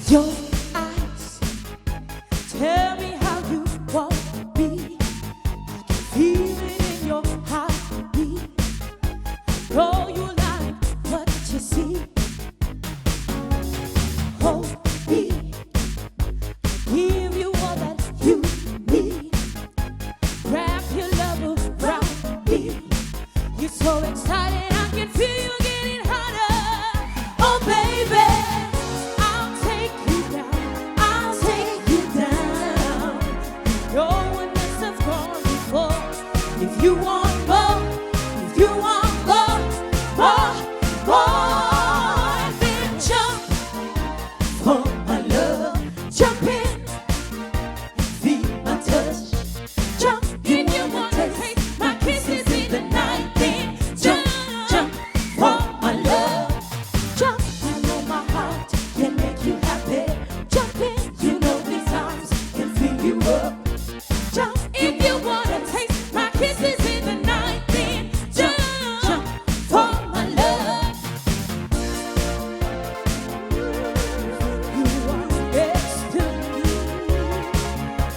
Your eyes tell me how you want me. I can feel it in your heartbeat. Know you like what you see. Hold me, give you all that you need. Wrap your love around me. You're so excited, I can feel you getting hotter. Oh baby, I'll take you down, I'll take you down. No one else has gone before. If you want more, if you want more, then jump for my love. Jump in, feel my touch. Jump in, you wanna taste my kisses in the night. Then jump for my love. Jump, I know my heart can make you happy. Jump in, you know these arms can fill you up. Jump if you wanna taste my kisses in the night. Then jump for my love. You are next to me.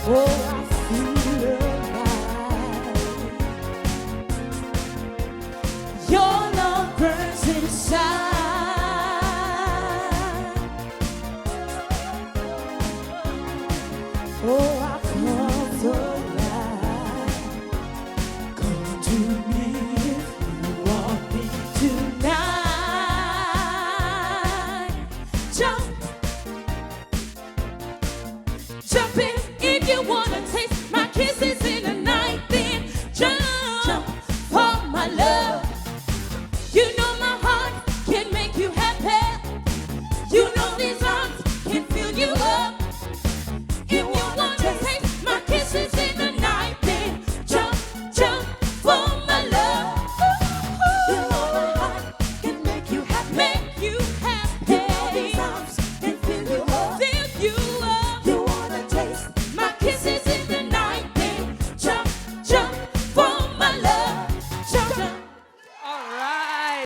Oh, I feel alive. Your love burns inside. Oh, I come alive. Come to me if you want me tonight. Jump in if you wanna taste my kisses in the night. Then jump for my love.